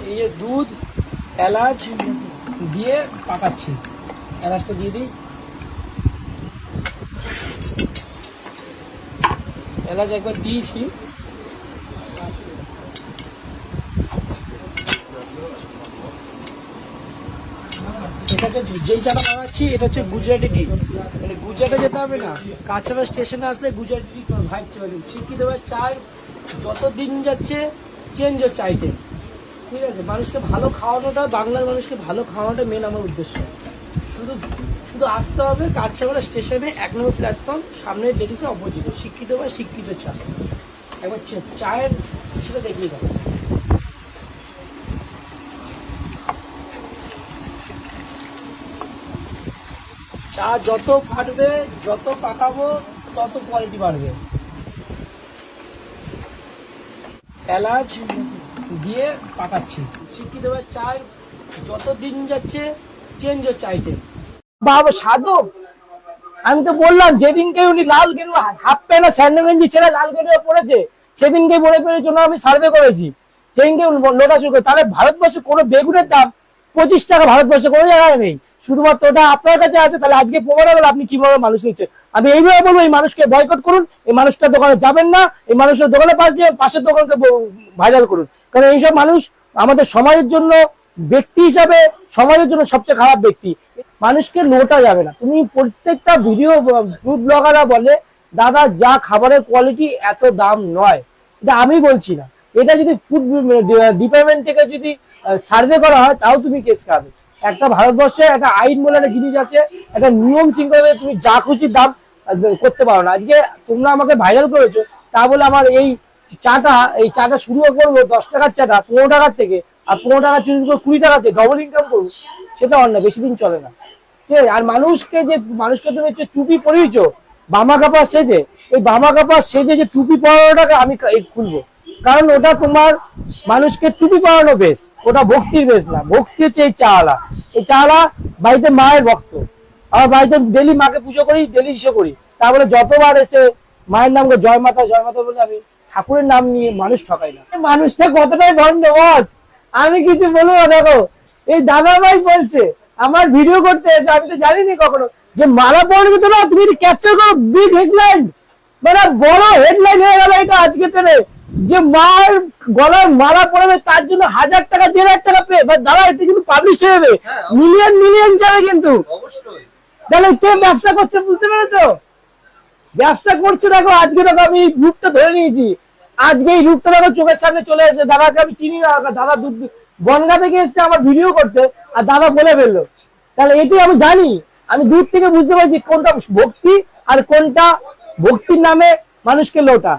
এই যে দুধ এলাচ দিয়ে পাকাচ্ছি। এলাচটা দিয়ে দিই, এলাচ একবার দিয়েছি। এটা হচ্ছে যেই চাটা বানাচ্ছি এটা হচ্ছে গুজরাটি টি। মানে গুজরাটে যেতে হবে না, কাছাড়া স্টেশনে আসলে গুজরাটি টি ভাইব চলে যাবে। শিক্ষি দেওয়ার চায় যত দিন যাচ্ছে চেঞ্জ হচ্ছে আইটেম। ঠিক আছে, মানুষকে ভালো খাওয়ানোটা, বাংলার মানুষকে ভালো খাওয়ানোটা মেন আমার উদ্দেশ্য। শুধু শুধু আসতে হবে কাছাড়া স্টেশনে 1 নম্বর প্ল্যাটফর্ম, সামনে লেডিসে অপোজিটে শিক্ষিত বা শিক্ষিত চা। একবার চায়ের সেটা দেখিয়ে দেবো। চা যত ফাটবে, যত পাকাবো, তত কোয়ালিটি বাড়বে। এলাচ দিয়ে পাকাচ্ছি। শিক্ষিত দেওয়ার চায় যত দিন যাচ্ছে চেঞ্জ হচ্ছে আইটেম। বাবা সাধক, আমি তো বললাম যেদিনকে উনি লাল গেরুয়া হাফ প্যান্ট আর স্যান্ডো গেঞ্জি ছেড়ে লাল গেরুয়া পড়েছে, সেদিনকে মনে করার জন্য আমি সার্ভে করেছি। সেদিনকে লোটা শুরু করে। তাহলে ভারতবর্ষে কোনো বেগুনের দাম 25 টাকা ভারতবর্ষে কোনো জায়গায় নেই, শুধুমাত্র ওটা আপনার কাছে আছে। তাহলে আজকে প্রমাণ হলো আপনি কিভাবে মানুষ নিচ্ছে। আমি এইভাবে বলবো, এই মানুষকে বয়কট করুন, এই মানুষটার দোকানে যাবেন না, এই মানুষের দোকানে পাশ দিয়ে পাশের দোকানকে ভাইরাল করুন। কারণ এইসব মানুষ আমাদের সমাজের জন্য, ব্যক্তি হিসাবে সমাজের জন্য সবচেয়ে খারাপ ব্যক্তি। মানুষকে নোটা যাবে না। তুমি প্রত্যেকটা ভিডিও ফুড ব্লগাররা বলে দাদা যা খাবারের কোয়ালিটি এত দাম নয়, এটা আমি বলছি না। এটা যদি ফুড ডিপার্টমেন্ট থেকে যদি সার্ভে করা হয় তাও তুমি কেস খাবে। একটা ভারতবর্ষে একটা আইন বলে একটা জিনিস আছে, একটা নিয়ম শৃঙ্খলা, তুমি যা খুশি দাম করতে পারো না। আজকে তোমরা আমাকে ভাইরাল করেছো, তা বলে আমার এই চাটা শুরু করবো 10 টাকার চাটা 15 টাকার থেকে, আর 15 টাকা চুরি করে 20 টাকাতে ডবল ইনকাম করবো, সেটা অন্যায়, বেশি দিন চলে না। ঠিক আছে, আর মানুষকে তুমি হচ্ছে টুপি পরিয়েছো বামা কাপড় সেজে, এই বামা কাপড় সেজে যে টুপি পরানোটাকে আমি খুলবো। কারণ ওটা তোমার মানুষকে টুপি পরানো বেশ, ওটা ভক্তির বেশ না। ভক্তি হচ্ছে এই চাওয়ালা। এই চাওয়ালা বাড়িতে মায়ের ভক্ত, আমার বাড়িতে ডেলি মাকে পুজো করি, ডেলি ইসে করি। তারপরে যতবার এসে মায়ের নাম করে জয় মাতা বলে আমি ঠাকুরের নাম নিয়ে মানুষ ঠকাই না। মানুষটা কতটাই ভণ্ড বস, আমি কিছু বলবো না। দেখো এই দাদা ভাই বলছে আমার ভিডিও করতে এসে, আমি তো জানিনি কখনো যে মালা পড়ে যেত না, তুমি ক্যাপচার করো বিগ হেডলাইন, মানে বড় হেডলাইন হয়ে গেল এটা আজকে থেকে, যে মার গলায় মালা পড়বে তার জন্য 1000 টাকা 1500 টাকা পে। দাদা এটা কিন্তু পাবলিশ হয়ে যাবে, মিলিয়ন যাবে কিন্তু। তাহলে কে ব্যবসা করছে বুঝতে পেরেছো? ব্যবসা করছে। দেখো আজকে দেখো আমি এই রূপটা ধরে নিয়েছি, আজকে এই রূপটা দেখো চোখের সামনে চলে এসেছে। দাদাকে আমি চিনি না, দাদা বনগা থেকে এসছে আমার ভিডিও করতে, আর দাদা বলে ফেললো। তাহলে এটাই আমি জানি, আমি দূর থেকে বুঝতে পারছি কোনটা ভক্তি আর কোনটা ভক্তির নামে মানুষকে লোটা।